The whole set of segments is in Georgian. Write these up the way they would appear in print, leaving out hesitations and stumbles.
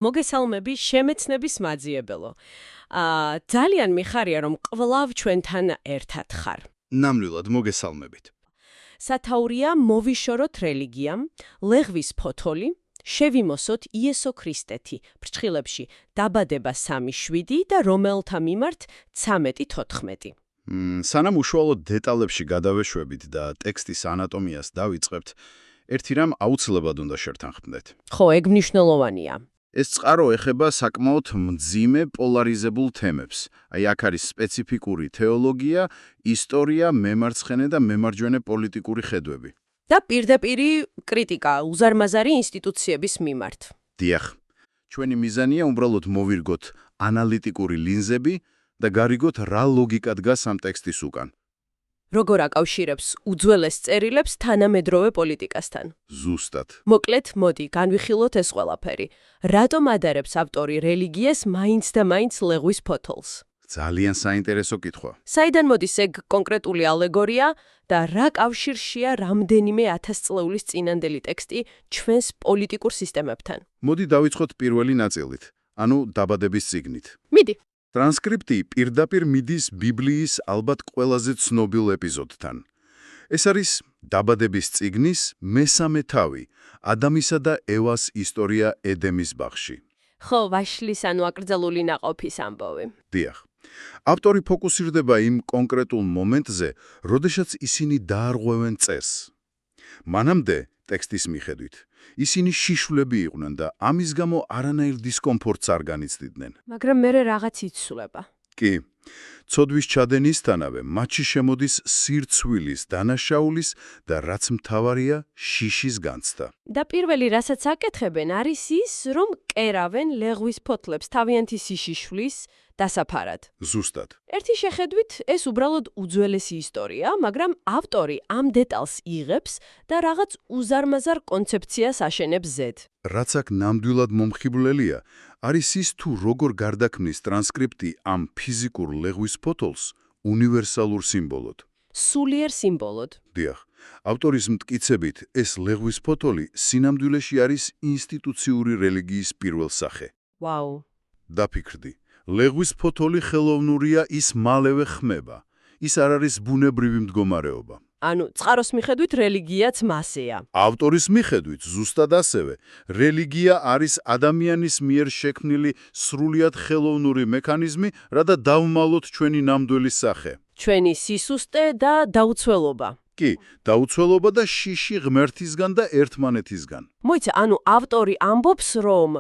მოგესალმები შემეცნების მაძიებელო. ძალიან მიხარია რომ კვლავ ჩვენთან ერთად ხარ. ნამდვილად მოგესალმებით. სათაურია მოვიშოროთ რელიგიამ, ლეღვის ფოთოლი, შევიმოსოთ იესო ქრისტეთი, ფრჩხილებში დაბადება 3:7 და რომელთა მიმართ 13:14. სანამ უშუალოდ დეტალებში გადავეშვებით და ტექსტის ანატომიას დავიწყებთ, ერთი რამ აუცილებლად უნდა შევთანხმდეთ. ხო, ეგ მნიშვნელოვანია. ეს წყარო ეხება საკმაოდ მძიმე პოლარიზებულ თემებს. აი, აქ არის სპეციფიკური თეოლოგია, ისტორია, მემარცხენე და მემარჯვენე პოლიტიკური ხედვები. და პირდაპირი კრიტიკა უზარმაზარი ინსტიტუციების მიმართ. დიახ, ჩვენი მიზანია უბრალოდ მოვირგოთ ანალიტიკური ლინზები და გარიგოთ რა ლოგიკა დგას ამ ტექსტის უკან. როგორ აკავშირებს უძველეს წერილებს თანამედროვე პოლიტიკასთან? ზუსტად. მოკლედ, მოდი, განვიხილოთ ეს ყველაფერი. რატომ ადარებს ავტორი რელიგიას მაინც და მაინც ლეღვის ფოთოლს? ძალიან საინტერესო კითხვა. საიდან მოდის ეგ კონკრეტული ალეგორია და რა კავშირშია რამდენიმე 1000 წლეულის წინანდელი ტექსტი ჩვენს პოლიტიკურ სისტემებთან? მოდი დავიწყოთ პირველი ნაწილით, ანუ დაბადების წიგნით. მიდი. ტრანსკრიპტი პირდაპირ მიდის ბიბლიის ალბათ ყველაზე ცნობილ ეპიზოდთან. ეს არის დაბადების წიგნის მესამე თავი, ადამისა და ევას ისტორია ედემის ბაღში. ხო, ვაშლის ანუ აკრძალული ნაყოფის ამბავი. დიახ. ავტორი ფოკუსირდება იმ კონკრეტულ მომენტზე, როდესაც ისინი დაარღვევენ წესს. მანამდე, ტექსტის მიხედვით, ისინი შიშვლები იყვნენ და ამის გამო არანაირ დისკომფორტს არ განიცდიდნენ. მაგრამ მერე რაღაც იცვლება. კი, ცოდვის ჩადენისთანავე მათში შემოდის სირცვილის, დანაშაულის და რაც მთავარია, შიშის განცდა. და პირველი, რასაც აკეთებენ, არის ის, რომ კერავენ ლეღვის ფოთლებს თავიანთი სიშიშვლის დასაფარად. ზუსტად. ერთი შეხედვით ეს უბრალოდ უძველესი ისტორია, მაგრამ ავტორი ამ დეტალს იღებს და რაღაც უზარმაზარ კონცეფციას აშენებს ზედ. რაც აქ ნამდვილად მომხიბვლელია, არის ის თუ როგორ გარდაქმნის ტრანსკრიპტი ამ ფიზიკურ ლეღვის ფოთოლს უნივერსალურ სიმბოლოდ. სულიერ სიმბოლოდ. დიახ, ავტორის მტკიცებით, ეს ლეღვის ფოთოლი სინამდვილეში არის ინსტიტუციური რელიგიის პირველ სახე. ვაუ. დაფიქრდი. ლეღვის ფოთოლი ხელოვნურია, ის მალევე ხმება. ის არ არის ბუნებრივი მდგომარეობა. ანუ წყაროს მიხედვით რელიგიაც მასეა. ავტორის მიხედვით ზუსტად ასევე, რელიგია არის ადამიანის მიერ შექმნილი სრულიად ხელოვნური მექანიზმი, რათა დავმალოთ ჩვენი ნამდვილი სახე. ჩვენი სისუსტე და დაუცველობა. კი, დაუცველობა და შიში ღმერთისგან და ერთმანეთისგან. მოიცა, ანუ ავტორი ამბობს, რომ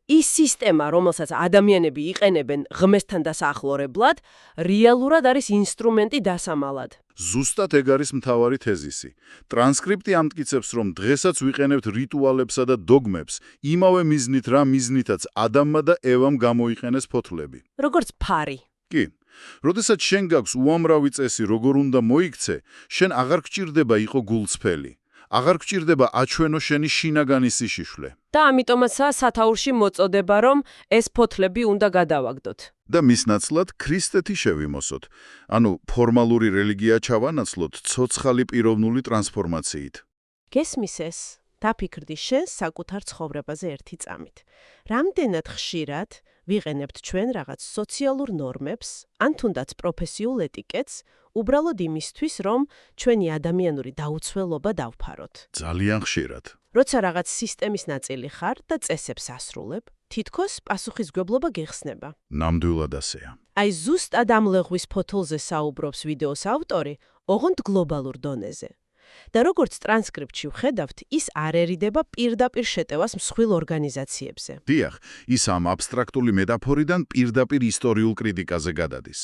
ის სისტემა, რომელსაც ადამიანები იყენებენ ღმერთთან დასახლორებლად, რეალურად არის ინსტრუმენტი დასამალად. ზუსტად ეგ არის მთავარი თეზისი. ტრანსკრიპტი ამტკიცებს, რომ დღესაც ვიყენებთ რიტუალებსა და დოგმებს, იმავე მიზნით, რა მიზნითაც ადამმა და ევამ გამოიყენეს ფოთლები. როგორც ფარი. კი. როდესაც შენ გაქვს უამრავი წესი, როგორ უნდა მოიქცე, შენ აღარ გჭირდება იყო გულწრფელი. აღარ გჭირდება აჩვენო შენი შინაგანი სიშიშვლე. და ამიტომაცაა სათაურში მოწოდება, რომ ეს ფოთლები უნდა გადავაგდოთ. და მის ნაცვლად ქრისტეთი შევიმოსოთ. ანუ ფორმალური რელიგია ჩავანაცვლოთ ცოცხალი პიროვნული ტრანსფორმაციით. გესმის ეს? დაფიქრდი შენ საკუთარ ცხოვრებაზე ერთი წამით. რამდენად ხშირად ვიყენებთ ჩვენ რაღაც სოციალურ ნორმებს, ან თუნდაც პროფესიულ ეტიკეტს, უბრალოდ იმისთვის, რომ ჩვენი ადამიანური დაუცველობა დავფაროთ. ძალიან ხშირად. როცა რაღაც სისტემის ნაწილი ხარ და წესებს ასრულებ, თითქოს პასუხისმგებლობა გეხსნება. ნამდვილად ასეა. აი ზუსტად ამ ლეღვის ფოთოლზე საუბრობს ვიდეოს ავტორი, ოღონდ გლობალურ დონეზე. და როგორც ტრანსკრიპტში ვხედავთ, ის არერიდება პირდაპირ შეტევას მსხვილ ორგანიზაციებზე. დიახ, ის ამ აბსტრაქტული მეტაფორიდან პირდაპირ ისტორიულ კრიტიკაზე გადადის.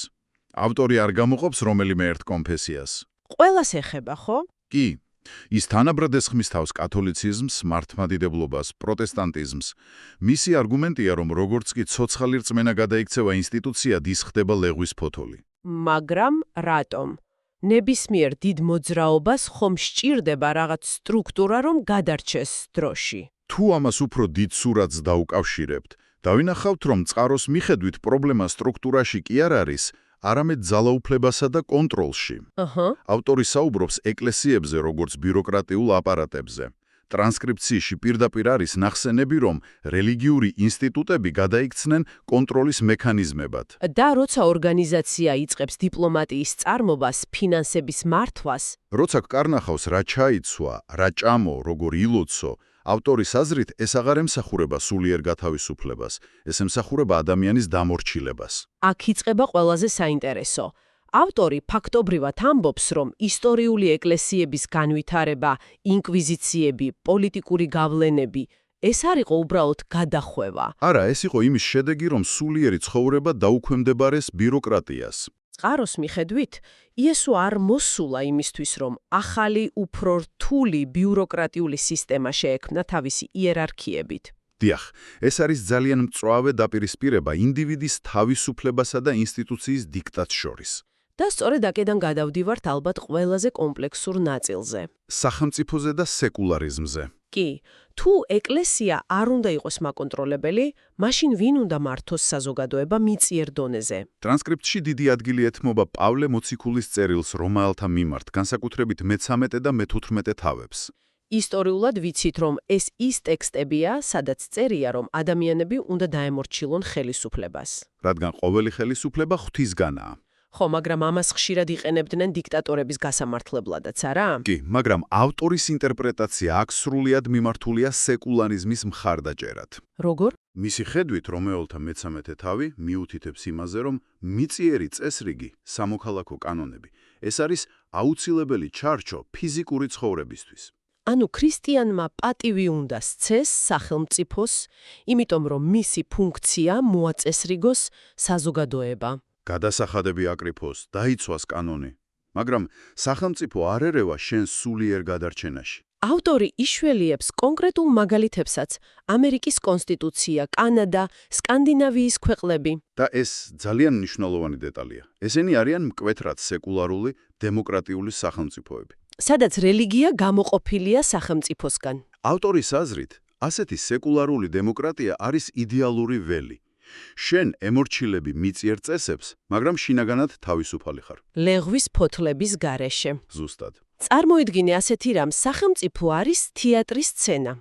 ავტორი არ გამოყოფს რომელიმე ერთ კონფესიას. ყველას ეხება, ხო? კი, ის თანაბრად ესხმის თავს კათოლიციზმს, მართლმადიდებლობას, პროტესტანტიზმს. მისი არგუმენტია, რომ როგორც კი ცოცხალი რწმენა გადაიქცევა ინსტიტუციად, ის ხდება ლეღვის ფოთოლი. მაგრამ რატომ? ნებისმიერ დიდ მოძრაობას ხომ სჭირდება რაღაც სტრუქტურა, რომ გადარჩეს დროში. თუ ამას უფრო დიდ სურათს დაუკავშირებთ, დავინახავთ, რომ წყაროს მიხედვით პრობლემა სტრუქტურაში კი არ არის, არამედ ძალაუფლებასა და კონტროლში. ავტორი საუბრობს ეკლესიებზე, როგორც ბიუროკრატიულ აპარატებზე. ტრანსკრიფციაში პირდაპირ არის ნახსენები, რომ რელიგიური ინსტიტუტები გადაიქცნენ კონტროლის მექანიზმებად. და როცა ორგანიზაცია იწყებს დიპლომატიის წარმობას, ფინანსების მართვას, როცა კარნახავს რა ჩაიცვა, რა ჭამო, როგორ ილოცო, ავტორის აზრით ეს აღარ ემსახურება სულიერ გათავისუფლებას, ეს ემსახურება ადამიანის დამორჩილებას. აქ იწყება ყველაზე საინტერესო. ავტორი ფაქტობრივად ამბობს, რომ ისტორიული ეკლესიების განვითარება, ინკვიზიციები, პოლიტიკური გავლენები, ეს არ იყო უბრალოდ გადახვევა. არა, ეს იყო იმის შედეგი, რომ სულიერი ცხოვრება დაუქვემდებარეს ბიუროკრატიას. წყაროს მიხედვით, იესო არ მოსულა იმისთვის, რომ ახალი, უფრო რთული ბიუროკრატიული სისტემა შეექმნა თავისი იერარქიებით. დიახ, ეს არის ძალიან მწვავე დაპირისპირება ინდივიდის თავისუფლებასა და ინსტიტუციის დიქტატს შორის. და სწორედ აქედან გადავდივართ ალბათ ყველაზე კომპლექსურ ნაწილზე. სახელმწიფოზე და სეკულარიზმზე. კი, თუ ეკლესია არ უნდა იყოს მაკონტროლებელი, მაშინ ვინ უნდა მართოს საზოგადოება მიწიერ დონეზე? ტრანსკრიფტში დიდი ადგილი ეთმობა პავლე მოციქულის წერილს რომაელთა მიმართ, განსაკუთრებით მე-13 და მე-15 თავებს. ისტორიულად ვიცით, რომ ეს ის ტექსტებია, სადაც წერია, რომ ადამიანები უნდა დაემორჩილონ ხელისუფლებას. რადგან ყოველი ხელისუფლება ღვთისგანაა. ხო, მაგრამ ამას ხშირად იყენებდნენ დიქტატორების გასამართლებლადაც, არა? კი, მაგრამ ავტორის ინტერპრეტაცია აქ სრულიად მიმართულია სეკულარიზმის მხარდაჭერად. როგორ? მისი ხედვით რომაელთა მე-13 თავი მიუთითებს იმაზე, რომ მიწიერი წესრიგი, სამოქალაქო კანონები, ეს არის აუცილებელი ჩარჩო ფიზიკური ცხოვრებისთვის. ანუ ქრისტიანმა პატივი უნდა სცეს სახელმწიფოს, იმიტომ რომ მისი ფუნქცია მოაწესრიგოს საზოგადოება. გადასახადები აკრიფოს, დაიცვას კანონი, მაგრამ სახელმწიფო არ ერევა შენს სულიერ გადარჩენაში. ავტორი იშველიებს კონკრეტულ მაგალითებსაც: ამერიკის კონსტიტუცია, კანადა, სკანდინავიის ქვეყნები. და ეს ძალიან მნიშვნელოვანი დეტალია. ესენი არიან მკვეთრად სეკულარული, დემოკრატიული სახელმწიფოები. სადაც რელიგია გამოყოფილია სახელმწიფოსგან. ავტორის აზრით, ასეთი სეკულარული დემოკრატია არის იდეალური ველი. შენ ემორჩილები მიწიერ წესებს, მაგრამ შინაგანად თავისუფალი ხარ. ლეღვის ფოთლების გარეშე. ზუსტად. წარმოიდგინე ასეთი რამ, სახელმწიფო არის თეატრის სცენა.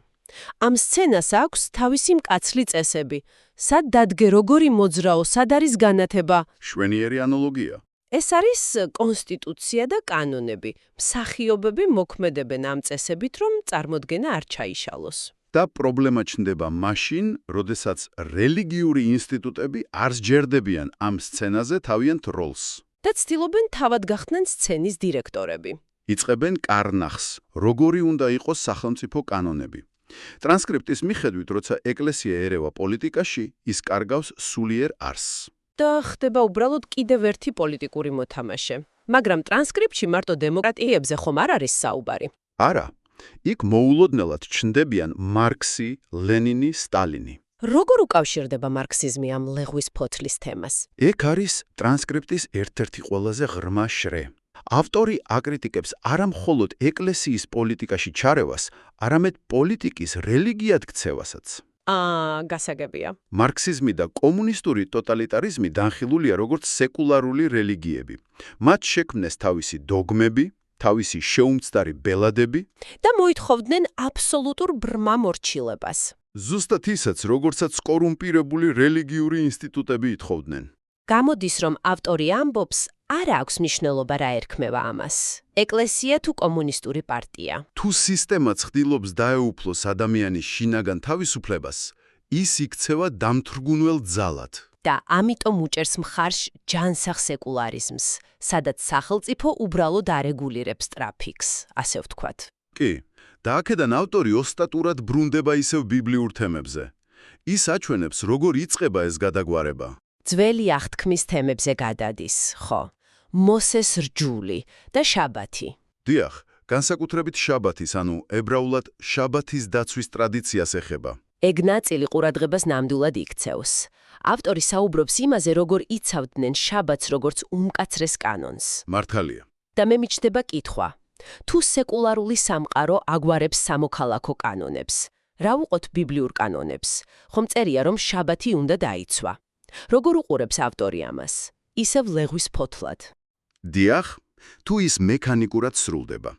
ამ სცენას აქვს თავისი მკაცრი წესები. სად დადგე როგორი მოძრაო, სად არის განათება? შვენიერი ანალოგია. ეს არის კონსტიტუცია და კანონები. მსახიობები მოქმედებენ ამ წესებით, რომ წარმოდგენა არ ჩაიშალოს. და პრობლემა ჩნდება მაშინ, როდესაც რელიგიური ინსტიტუტები არ სჯერდებიან ამ სცენაზე თავიანთ როლს. და ცდილობენ თავად გახდნენ სცენის დირექტორები. იწყებენ კარნახს, როგორი უნდა იყოს სახელმწიფო კანონები. ტრანსკრიფტის მიხედვით, როცა ეკლესია ერევა პოლიტიკაში, ის კარგავს სულიერ არსს. და ხდება უბრალოდ კიდევ ერთი პოლიტიკური მოთამაშე. მაგრამ ტრანსკრიფტში მარტო დემოკრატიებზე ხომ არ არის საუბარი? არა, იქ მოულოდნელად ჩნდებიან მარქსი, ლენინი, სტალინი. როგორ უკავშირდება მარქსიზმი ამ ლეღვის ფოთლის თემას? ეგ არის ტრანსკრიფტის ერთ-ერთი ყველაზე ღრმა შრე. ავტორი აკრიტიკებს არა მხოლოდ ეკლესიის პოლიტიკაში ჩარევას, არამედ პოლიტიკის რელიგიად ქცევასაც. გასაგებია. მარქსიზმი და კომუნისტური ტოტალიტარიზმი განხილულია როგორც სეკულარული რელიგიები. მათ შექმნეს თავისი დოგმები, თავისი შეუმცდარი ბელადები და მოითხოვდნენ აბსოლუტურ ბრმა მორჩილებას. ზუსტად ისაც, როგორცაც კორუმპირებული რელიგიური ინსტიტუტები ითხოვდნენ. გამოდის, რომ ავტორი ამბობს, არ აქვს მნიშვნელობა რა ერქმევა ამას. ეკლესია თუ კომუნისტური პარტია. თუ სისტემა ცდილობს დაეუფლოს ადამიანის შინაგან თავისუფლებას, ის იქცევა დამთრგუნველ ძალად. და ამიტომ უჭერს მხარს ჯანსაღ სეკულარიზმს, სადაც სახელმწიფო უბრალოდ არეგულირებს ტრაფიკს, ასე ვთქვათ. კი, და აქედან ავტორი ოსტატურად ბრუნდება ისევ ბიბლიურ თემებზე. ის აჩვენებს, როგორ იწყება ეს გადაგვარება. ძველი აღთქმის თემებზე გადადის, ხო? მოსეს რჯული და შაბათი. დიახ, განსაკუთრებით შაბათის, ანუ ებრაულად შაბათის დაცვის ტრადიციას ეხება. ეგ ნაწილი ყურადღებას ნამდვილად იქცევს. ავტორი საუბრობს იმაზე, როგორ იცავდნენ შაბათს როგორც უმკაცრეს კანონს. მართალია. და მე მიჩნდება კითხვა. თუ სეკულარული სამყარო აგვარებს სამოქალაქო კანონებს, რა უყოთ ბიბლიურ კანონებს? ხომ წერია, რომ შაბათი უნდა დაიცვა. როგორ უყურებს ავტორი ამას? ისევ ლეღვის ფოთლად. დიახ, თუ ის მექანიკურად სრულდება.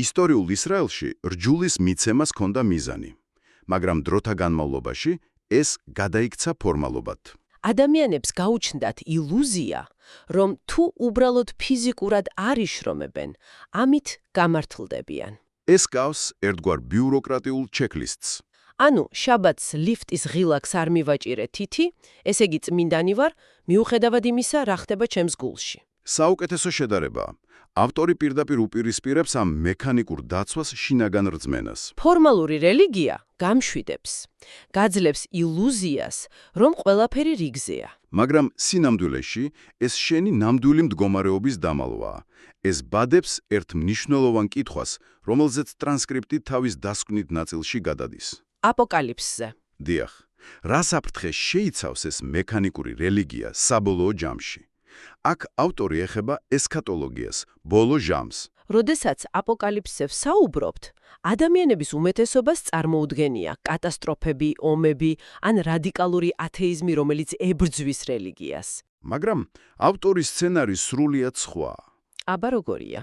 ისტორიულ ისრაელში რჯულის მიცემას ჰქონდა მიზანი, მაგრამ დროთა განმავლობაში ეს გადაიქცა ფორმალობად. ადამიანებს გაუჩნდათ ილუზია, რომ თუ უბრალოდ ფიზიკურად არ იშრომებენ, ამით გამართლდებიან. ეს გავს ერთგვარ ბიუროკრატიულ ჩეკლისტს. ანუ, შაბათს ლიფტის ღილაკს არ მივაჭირე თითი, ესე იგი წმინდანი ვარ, მიუხედავად იმისა, რა ხდება ჩემს გულში. საუკეთესო შედარებაა. ავტორი პირდაპირ უპირისპირებს ამ მექანიკურ დაცვას შინაგან რწმენას. ფორმალური რელიგია გამშვიდებს, გაძლევს ილუზიას, რომ ყველაფერი რიგზეა. მაგრამ სინამდვილეში ეს შენი ნამდვილი მდგომარეობის დამალვაა. ეს ბადებს ერთ მნიშვნელოვან კითხვას, რომელზეც ტრანსკრიპტი თავის დასკვნით ნაწილში გადადის. აპოკალიფსზე. დიახ, რა საფრთხე შეიცავს ეს მექანიკური რელიგია საბოლოო ჯამში? აქ ავტორი ეხება ესქატოლოგიას, ბოლო ჟამს. როდესაც აპოკალიფსზე ვსაუბრობთ, ადამიანების უმეტესობას წარმოუდგენია კატასტროფები, ომები ან რადიკალური ათეიზმი, რომელიც ებრძვის რელიგიას. მაგრამ ავტორის სცენარი სრულიად სხვაა. აბა როგორია?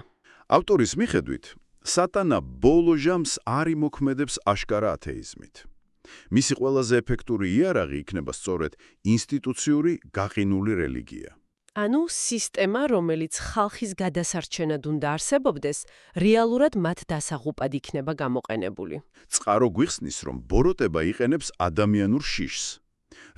ავტორის მიხედვით, სატანა ბოლო ჟამს არ იმოქმედებს აშკარა ათეიზმით. მისი ყველაზე ეფექტური იარაღი იქნება სწორედ ინსტიტუციური გაყინული რელიგია. ანუ სისტემა, რომელიც ხალხის გადასარჩენად უნდა არსებობდეს, რეალურად მათ დასაღუპად იქნება გამოყენებული. წყარო გვიხსნის, რომ ბოროტება იყენებს ადამიანურ შიშს.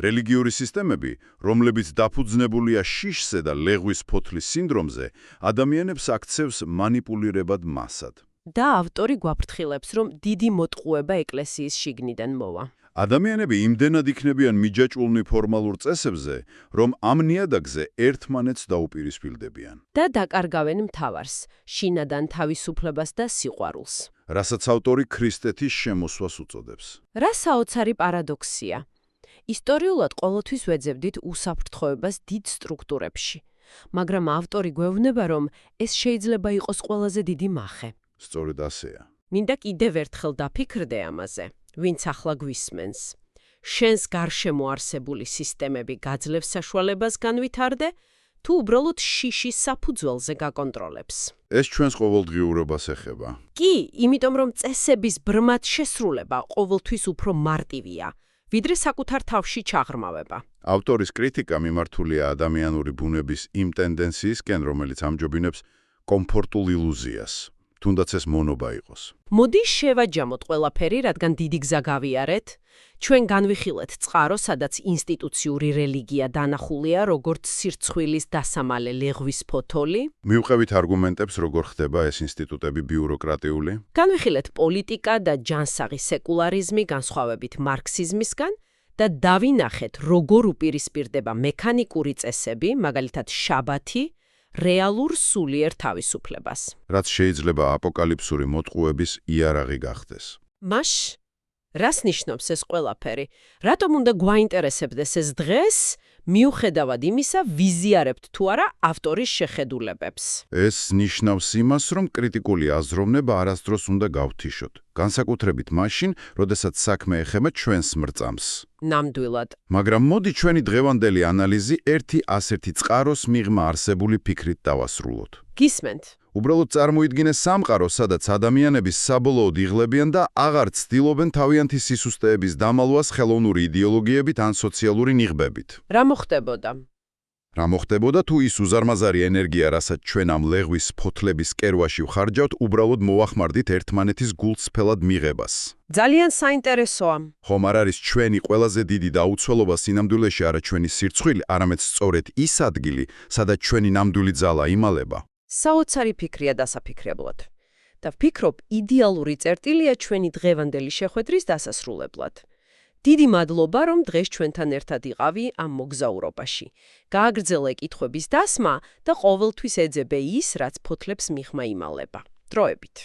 რელიგიური სისტემები, რომლებიც დაფუძნებულია შიშზე და ლეღვის ფოთლის სინდრომზე, ადამიანებს აქცევს მანიპულირებად მასად. და ავტორი გვაფრთხილებს, რომ დიდი მოტყუება ეკლესიის შიგნიდან მოვა. ადამიანები იმდენად იქნებიან მიჯაჭვულნი ფორმალურ წესებზე, რომ ამ ნიადაგზე ერთმანეთს დაუპირისპირდებიან. და დაკარგავენ მთავარს, შინადან თავისუფლებას და სიყვარულს. რასაც ავტორი ქრისტეთის შემოსვას უწოდებს. რა საოცარი პარადოქსია. ისტორიულად ყოველთვის ვეძებდით უსაფრთხოებას დიდ სტრუქტურებში, მაგრამ ავტორი გვევნება, რომ ეს შეიძლება იყოს ყველაზე დიდი მახე. სწორედ ასეა. მინდა კიდევ ერთხელ დაფიქრდე ამაზე, ვინც ახლა გვისმენს. შენს გარშემო არსებული სისტემები გაძლევს საშუალებას განვითარდე, თუ უბრალოდ შიშის საფუძველზე გაკონტროლებს. ეს ჩვენს ყოველდღიურობას ეხება. კი, იმიტომ რომ წესების ბრმად შესრულება ყოველთვის უფრო მარტივია, ვიდრე საკუთარ თავში ჩაღრმავება. ავტორის კრიტიკა მიმართულია ადამიანური ბუნების იმ ტენდენციისკენ, რომელიც ამჯობინებს კომფორტულ ილუზიას. თუნდაც ეს მონობა იყოს. მოდი შევაჯამოთ ყველაფერი, რადგან დიდი გზა გავიარეთ. ჩვენ განვიხილეთ წყარო, სადაც ინსტიტუციური რელიგია დანახულია, როგორც სირცხვილის დასამალე ლეღვის ფოთოლი. მივყევით არგუმენტებს, როგორ ხდება ეს ინსტიტუტები ბიუროკრატიული. განვიხილეთ პოლიტიკა და ჯანსაღი სეკულარიზმი, განსხვავებით მარქსიზმისგან და დავინახეთ, როგორ უპირისპირდება მექანიკური წესები, მაგალითად შაბათი, რეალურ სულიერ თავისუფლებას. რაც შეიძლება აპოკალიფსური მოტყუების იარაღი გახდეს. მაშ, რას ნიშნობს ეს ყველაფერი? რატომ უნდა გვაინტერესებდეს ეს დღეს, მიუხედავად იმისა, ვიზიარებთ თუ არა ავტორის შეხედულებებს? ეს ნიშნავს იმას, რომ კრიტიკული აზროვნება არასდროს უნდა გავთიშოთ, განსაკუთრებით მაშინ, როდესაც საქმე ეხება ჩვენს მრწამს. ნამდვილად. მაგრამ მოდი ჩვენი დღევანდელი ანალიზი ერთი ასეთი წყაროს მიღმა არსებული ფიქრით დავასრულოთ. გისმენთ? უბრალოდ წარმოიდგინე სამყარო, სადაც ადამიანები საბოლოოდ იღლებიან და აღარ ცდილობენ თავიანთი სისუსტეების დამალვას ხელოვნური იდეოლოგიებით ან სოციალური ნიღბებით. რა მოხდებოდა? რა მოხდებოდა თუ ის უზარმაზარი ენერგია, რასაც ჩვენ ამ ლეღვის ფოთლების კერვაში ვხარჯავთ, უბრალოდ მოვახმარდით ერთმანეთის გულწრფელად მიღებას. ძალიან საინტერესოა. ხომ არ არის ჩვენი ყველაზე დიდი დაუცველობა სინამდვილეში არა ჩვენი სირცხვილი, არამედ სწორედ ის ადგილი, სადაც ჩვენი ნამდვილი ძალა იმალება. საოცარი ფიქრია დასაფიქრებლად. და ვფიქრობ, იდეალური წერტილია ჩვენი დღევანდელი შეხვედრის დასასრულებლად. დიდი მადლობა, რომ დღეს ჩვენთან ერთად იყავი ამ მოგზაურობაში. გააგრძელე კითხვების დასმა და ყოველთვის ეძებე ის, რაც ფოთლებს მიღმა იმალება. დროებით.